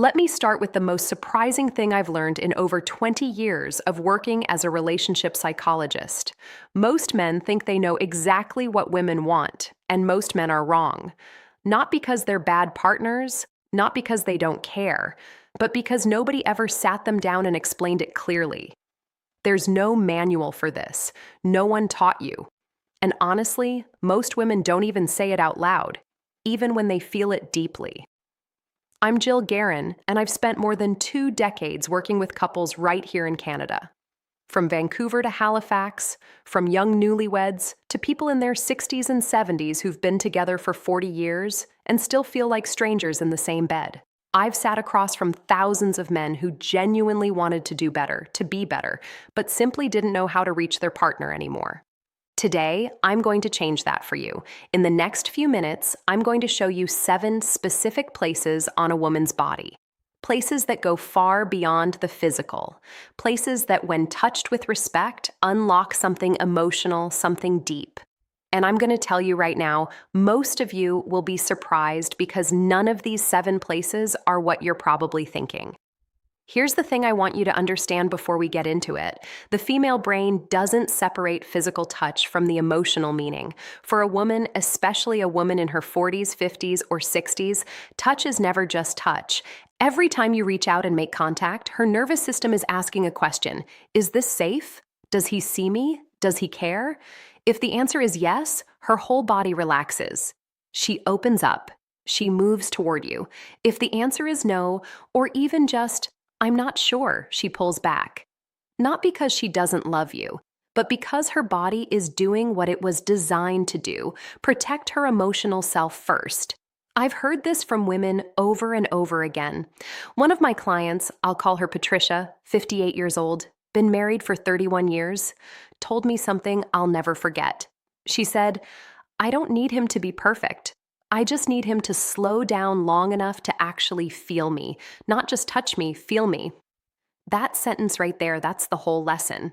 Let me start with the most surprising thing I've learned in over 20 years of working as a relationship psychologist. Most men think they know exactly what women want, and most men are wrong. Not because they're bad partners, not because they don't care, but because nobody ever sat them down and explained it clearly. There's no manual for this. No one taught you. And honestly, most women don't even say it out loud, even when they feel it deeply. I'm Jill Guerin, and I've spent more than 2 decades working with couples right here in Canada. From Vancouver to Halifax, from young newlyweds to people in their 60s and 70s who've been together for 40 years and still feel like strangers in the same bed. I've sat across from thousands of men who genuinely wanted to do better, to be better, but simply didn't know how to reach their partner anymore. Today, I'm going to change that for you. In the next few minutes, I'm going to show you 7 specific places on a woman's body. Places that go far beyond the physical. Places that, when touched with respect, unlock something emotional, something deep. And I'm going to tell you right now, most of you will be surprised because none of these 7 places are what you're probably thinking. Here's the thing I want you to understand before we get into it. The female brain doesn't separate physical touch from the emotional meaning. For a woman, especially a woman in her 40s, 50s, or 60s, touch is never just touch. Every time you reach out and make contact, her nervous system is asking a question. Is this safe? Does he see me? Does he care? If the answer is yes, her whole body relaxes. She opens up. She moves toward you. If the answer is no, or even just, I'm not sure, she pulls back. Not because she doesn't love you, but because her body is doing what it was designed to do, protect her emotional self first. I've heard this from women over and over again. One of my clients, I'll call her Patricia, 58 years old, been married for 31 years, told me something I'll never forget. She said, I don't need him to be perfect. I just need him to slow down long enough to actually feel me, not just touch me, feel me. That sentence right there, that's the whole lesson.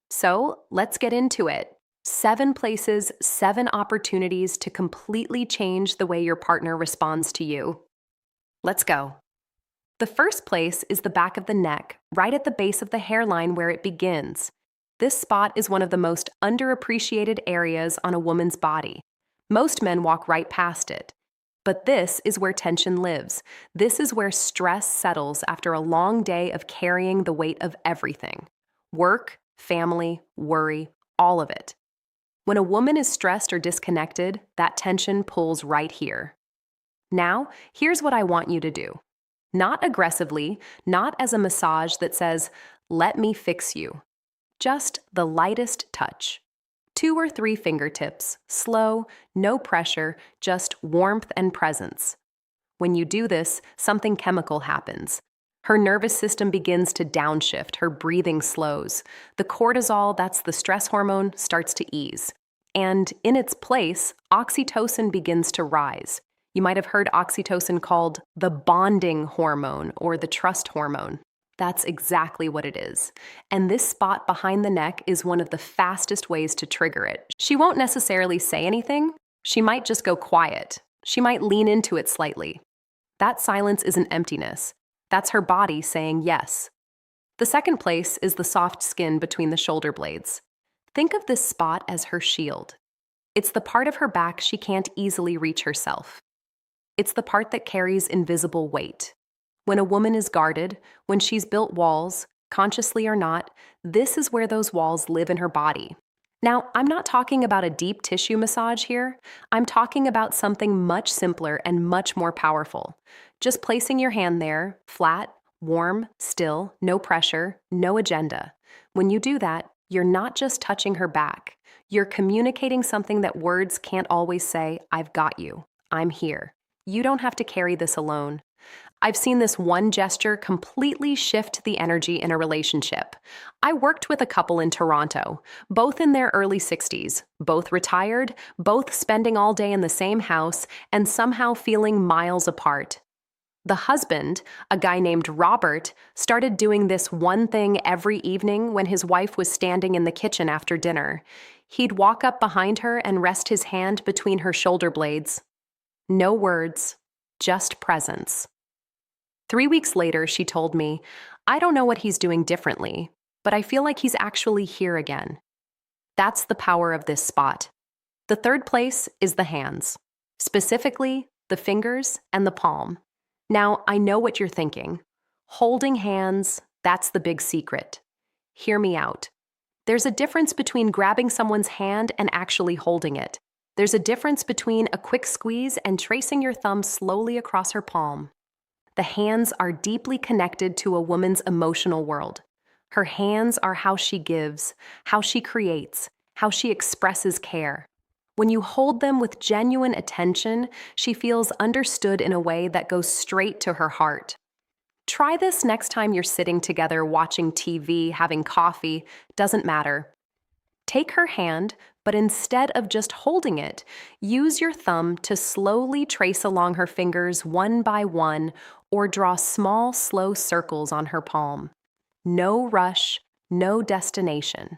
So let's get into it. 7 places, 7 opportunities to completely change the way your partner responds to you. Let's go. The first place is the back of the neck, right at the base of the hairline where it begins. This spot is one of the most underappreciated areas on a woman's body. Most men walk right past it. But this is where tension lives. This is where stress settles after a long day of carrying the weight of everything. Work, family, worry, all of it. When a woman is stressed or disconnected, that tension pulls right here. Now, here's what I want you to do. Not aggressively, not as a massage that says, let me fix you. Just the lightest touch. 2 or 3 fingertips, slow, no pressure, just warmth and presence. When you do this, something chemical happens. Her nervous system begins to downshift, her breathing slows. The cortisol, that's the stress hormone, starts to ease. And in its place, oxytocin begins to rise. You might have heard oxytocin called the bonding hormone or the trust hormone. That's exactly what it is. And this spot behind the neck is one of the fastest ways to trigger it. She won't necessarily say anything. She might just go quiet. She might lean into it slightly. That silence isn't emptiness. That's her body saying yes. The second place is the soft skin between the shoulder blades. Think of this spot as her shield. It's the part of her back she can't easily reach herself. It's the part that carries invisible weight. When a woman is guarded, when she's built walls, consciously or not, this is where those walls live in her body. Now, I'm not talking about a deep tissue massage here. I'm talking about something much simpler and much more powerful. Just placing your hand there, flat, warm, still, no pressure, no agenda. When you do that, you're not just touching her back. You're communicating something that words can't always say, I've got you, I'm here. You don't have to carry this alone. I've seen this one gesture completely shift the energy in a relationship. I worked with a couple in Toronto, both in their early 60s, both retired, both spending all day in the same house, and somehow feeling miles apart. The husband, a guy named Robert, started doing this one thing every evening when his wife was standing in the kitchen after dinner. He'd walk up behind her and rest his hand between her shoulder blades. No words, just presence. 3 weeks later, she told me, I don't know what he's doing differently, but I feel like he's actually here again. That's the power of this spot. The third place is the hands, specifically the fingers and the palm. Now, I know what you're thinking. Holding hands, that's the big secret. Hear me out. There's a difference between grabbing someone's hand and actually holding it. There's a difference between a quick squeeze and tracing your thumb slowly across her palm. The hands are deeply connected to a woman's emotional world. Her hands are how she gives, how she creates, how she expresses care. When you hold them with genuine attention, she feels understood in a way that goes straight to her heart. Try this next time you're sitting together watching TV, having coffee, doesn't matter. Take her hand, but instead of just holding it, use your thumb to slowly trace along her fingers one by one or draw small, slow circles on her palm. No rush, no destination.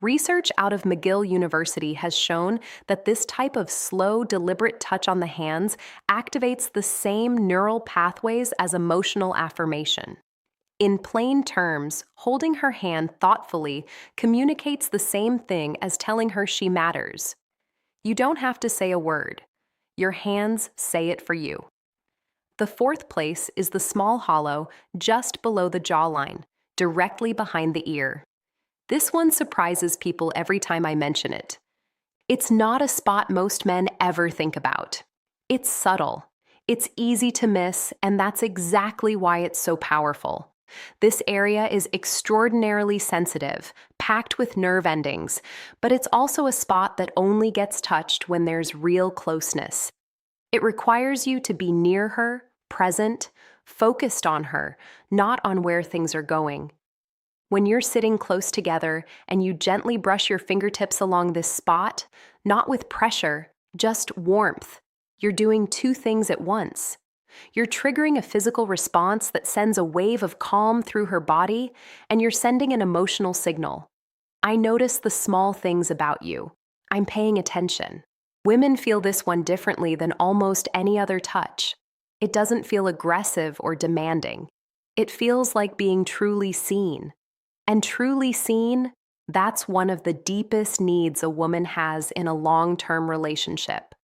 Research out of McGill University has shown that this type of slow, deliberate touch on the hands activates the same neural pathways as emotional affirmation. In plain terms, holding her hand thoughtfully communicates the same thing as telling her she matters. You don't have to say a word. Your hands say it for you. The fourth place is the small hollow just below the jawline, directly behind the ear. This one surprises people every time I mention it. It's not a spot most men ever think about. It's subtle. It's easy to miss, and that's exactly why it's so powerful. This area is extraordinarily sensitive, packed with nerve endings, but it's also a spot that only gets touched when there's real closeness. It requires you to be near her, present, focused on her, not on where things are going. When you're sitting close together and you gently brush your fingertips along this spot, not with pressure, just warmth, you're doing two things at once. You're triggering a physical response that sends a wave of calm through her body, and you're sending an emotional signal. I notice the small things about you. I'm paying attention. Women feel this one differently than almost any other touch. It doesn't feel aggressive or demanding. It feels like being truly seen. And truly seen, that's one of the deepest needs a woman has in a long-term relationship.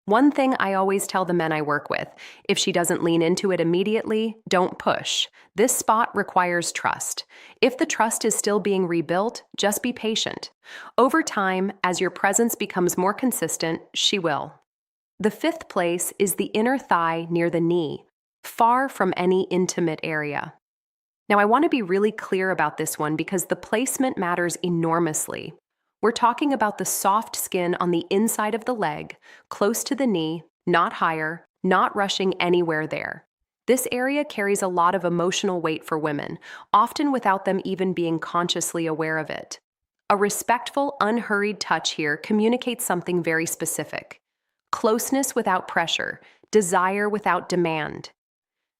One thing I always tell the men I work with, if she doesn't lean into it immediately, don't push. This spot requires trust. If the trust is still being rebuilt, just be patient. Over time, as your presence becomes more consistent, she will. The fifth place is the inner thigh near the knee, far from any intimate area. Now, I want to be really clear about this one because the placement matters enormously. We're talking about the soft skin on the inside of the leg, close to the knee, not higher, not rushing anywhere there. This area carries a lot of emotional weight for women, often without them even being consciously aware of it. A respectful, unhurried touch here communicates something very specific. Closeness without pressure, desire without demand.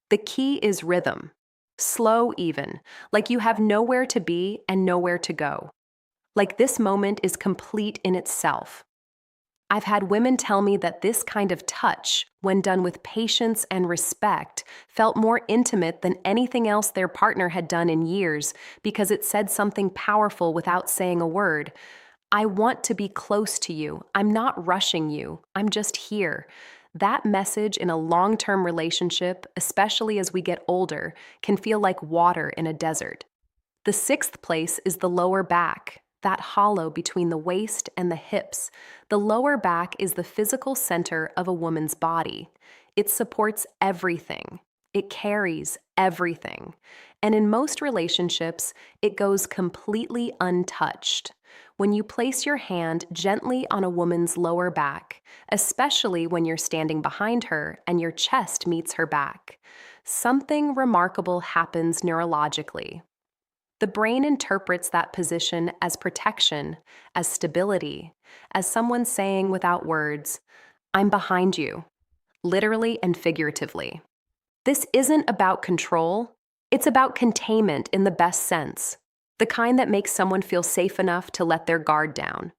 The key is rhythm. Slow even, like you have nowhere to be and nowhere to go. Like this moment is complete in itself. I've had women tell me that this kind of touch, when done with patience and respect, felt more intimate than anything else their partner had done in years because it said something powerful without saying a word. I want to be close to you. I'm not rushing you. I'm just here. That message in a long-term relationship, especially as we get older, can feel like water in a desert. The sixth place is the lower back, that hollow between the waist and the hips. The lower back is the physical center of a woman's body. It supports everything. It carries everything. And in most relationships, it goes completely untouched. When you place your hand gently on a woman's lower back, especially when you're standing behind her and your chest meets her back, something remarkable happens neurologically. The brain interprets that position as protection, as stability, as someone saying without words, "I'm behind you," literally and figuratively. This isn't about control, it's about containment in the best sense. The kind that makes someone feel safe enough to let their guard down.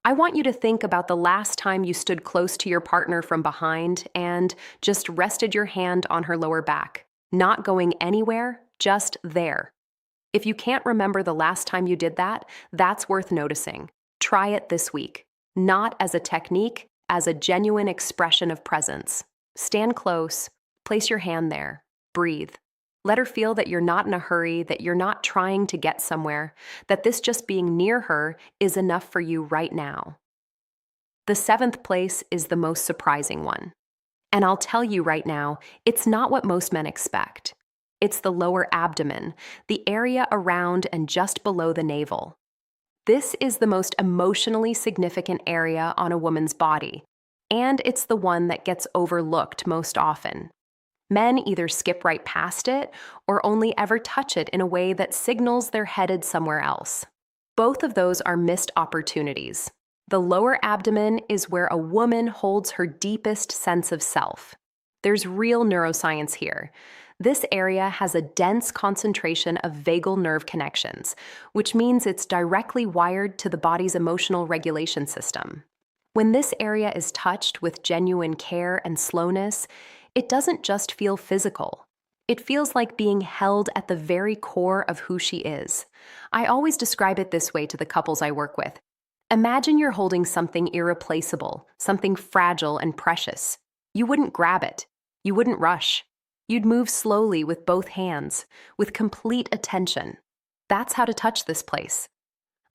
I want you to think about the last time you stood close to your partner from behind and just rested your hand on her lower back, not going anywhere, just there. If you can't remember the last time you did that, that's worth noticing. Try it this week. Not as a technique, as a genuine expression of presence. Stand close, place your hand there, breathe. Let her feel that you're not in a hurry, that you're not trying to get somewhere, that this just being near her is enough for you right now. The seventh place is the most surprising one. And I'll tell you right now, it's not what most men expect. It's the lower abdomen, the area around and just below the navel. This is the most emotionally significant area on a woman's body, and it's the one that gets overlooked most often. Men either skip right past it or only ever touch it in a way that signals they're headed somewhere else. Both of those are missed opportunities. The lower abdomen is where a woman holds her deepest sense of self. There's real neuroscience here. This area has a dense concentration of vagal nerve connections, which means it's directly wired to the body's emotional regulation system. When this area is touched with genuine care and slowness, it doesn't just feel physical. It feels like being held at the very core of who she is. I always describe it this way to the couples I work with. Imagine you're holding something irreplaceable, something fragile and precious. You wouldn't grab it. You wouldn't rush. You'd move slowly with both hands, with complete attention. That's how to touch this place.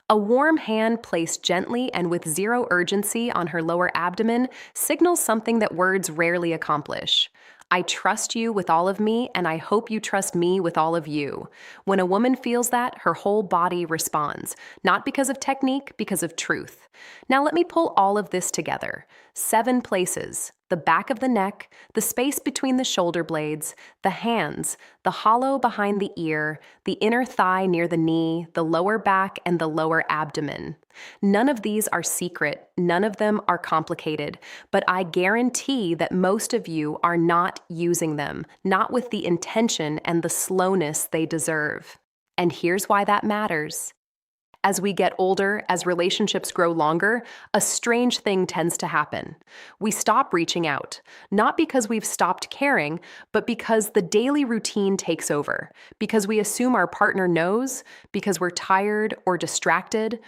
A warm hand placed gently and with zero urgency on her lower abdomen signals something that words rarely accomplish. I trust you with all of me, and I hope you trust me with all of you. When a woman feels that, her whole body responds, not because of technique, because of truth. Now let me pull all of this together. 7 places: the back of the neck, the space between the shoulder blades, the hands, the hollow behind the ear, the inner thigh near the knee, the lower back, and the lower abdomen. None of these are secret, none of them are complicated, but I guarantee that most of you are not using them, not with the intention and the slowness they deserve. And here's why that matters. As we get older, as relationships grow longer, a strange thing tends to happen. We stop reaching out, not because we've stopped caring, but because the daily routine takes over, because we assume our partner knows, because we're tired or distracted,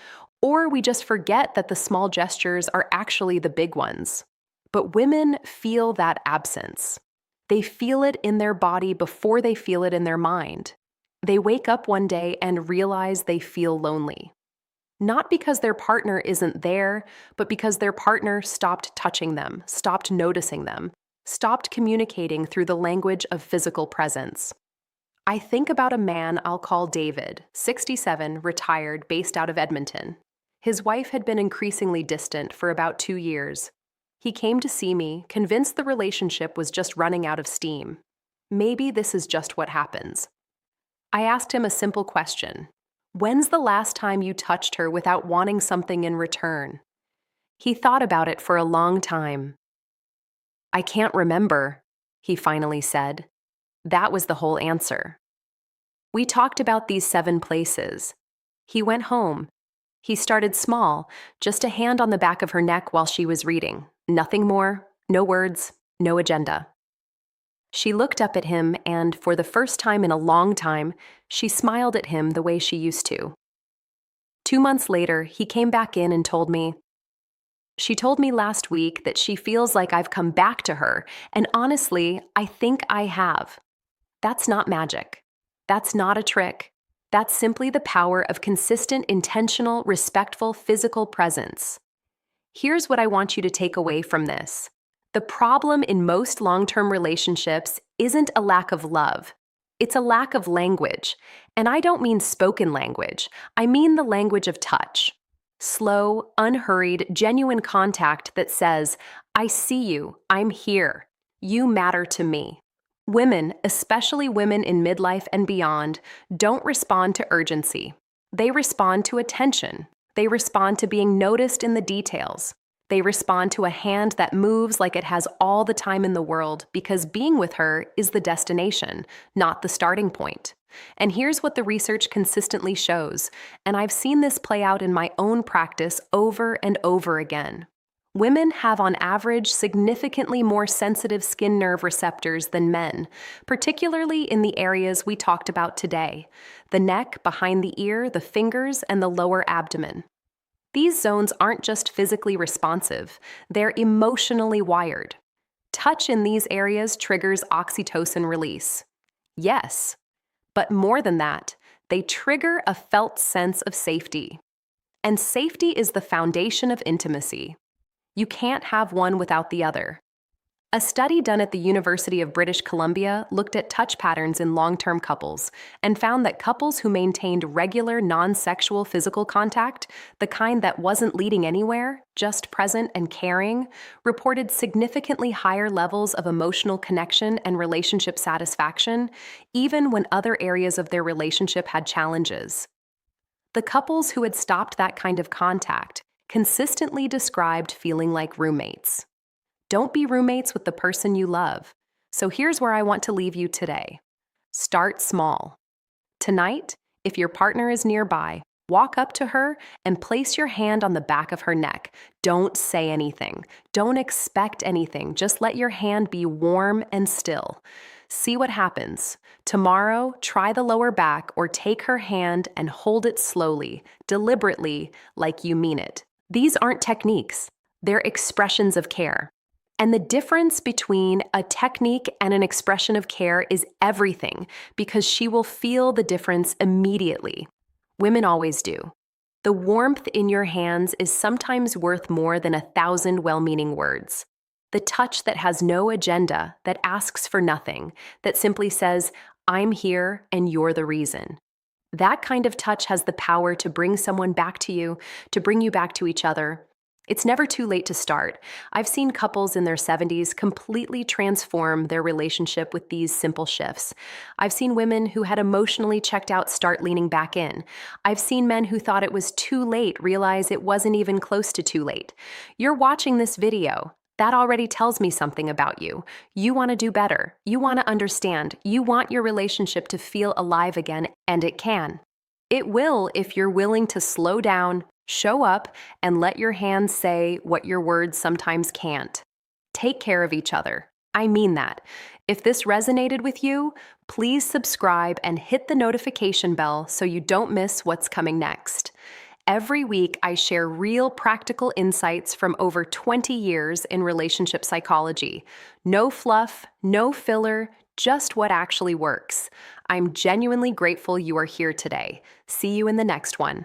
or we just forget that the small gestures are actually the big ones. But women feel that absence. They feel it in their body before they feel it in their mind. They wake up one day and realize they feel lonely. Not because their partner isn't there, but because their partner stopped touching them, stopped noticing them, stopped communicating through the language of physical presence. I think about a man I'll call David, 67, retired, based out of Edmonton. His wife had been increasingly distant for about 2 years. He came to see me, convinced the relationship was just running out of steam. Maybe this is just what happens. I asked him a simple question. When's the last time you touched her without wanting something in return? He thought about it for a long time. I can't remember, he finally said. That was the whole answer. We talked about these 7 places. He went home. He started small, just a hand on the back of her neck while she was reading. Nothing more, no words, no agenda. She looked up at him, and for the first time in a long time, she smiled at him the way she used to. 2 months later, he came back in and told me, "She told me last week that she feels like I've come back to her, and honestly, I think I have." That's not magic. That's not a trick. That's simply the power of consistent, intentional, respectful physical presence. Here's what I want you to take away from this. The problem in most long-term relationships isn't a lack of love. It's a lack of language. And I don't mean spoken language. I mean the language of touch. Slow, unhurried, genuine contact that says, "I see you, I'm here, you matter to me." Women, especially women in midlife and beyond, don't respond to urgency. They respond to attention. They respond to being noticed in the details. They respond to a hand that moves like it has all the time in the world because being with her is the destination, not the starting point. And here's what the research consistently shows, and I've seen this play out in my own practice over and over again. Women have on average significantly more sensitive skin nerve receptors than men, particularly in the areas we talked about today: the neck, behind the ear, the fingers, and the lower abdomen. These zones aren't just physically responsive, they're emotionally wired. Touch in these areas triggers oxytocin release. Yes, but more than that, they trigger a felt sense of safety. And safety is the foundation of intimacy. You can't have one without the other. A study done at the University of British Columbia looked at touch patterns in long-term couples and found that couples who maintained regular non-sexual physical contact, the kind that wasn't leading anywhere, just present and caring, reported significantly higher levels of emotional connection and relationship satisfaction, even when other areas of their relationship had challenges. The couples who had stopped that kind of contact consistently described feeling like roommates. Don't be roommates with the person you love. So here's where I want to leave you today. Start small. Tonight, if your partner is nearby, walk up to her and place your hand on the back of her neck. Don't say anything. Don't expect anything. Just let your hand be warm and still. See what happens. Tomorrow, try the lower back or take her hand and hold it slowly, deliberately, like you mean it. These aren't techniques. They're expressions of care. And the difference between a technique and an expression of care is everything, because she will feel the difference immediately. Women always do. The warmth in your hands is sometimes worth more than 1,000 well-meaning words. The touch that has no agenda, that asks for nothing, that simply says, "I'm here and you're the reason." That kind of touch has the power to bring someone back to you, to bring you back to each other. It's never too late to start. I've seen couples in their 70s completely transform their relationship with these simple shifts. I've seen women who had emotionally checked out start leaning back in. I've seen men who thought it was too late realize it wasn't even close to too late. You're watching this video. That already tells me something about you. You want to do better. You want to understand. You want your relationship to feel alive again, and it can. It will if you're willing to slow down, show up, and let your hands say what your words sometimes can't. Take care of each other. I mean that. If this resonated with you, please subscribe and hit the notification bell so you don't miss what's coming next. Every week, I share real practical insights from over 20 years in relationship psychology. No fluff, no filler, just what actually works. I'm genuinely grateful you are here today. See you in the next one.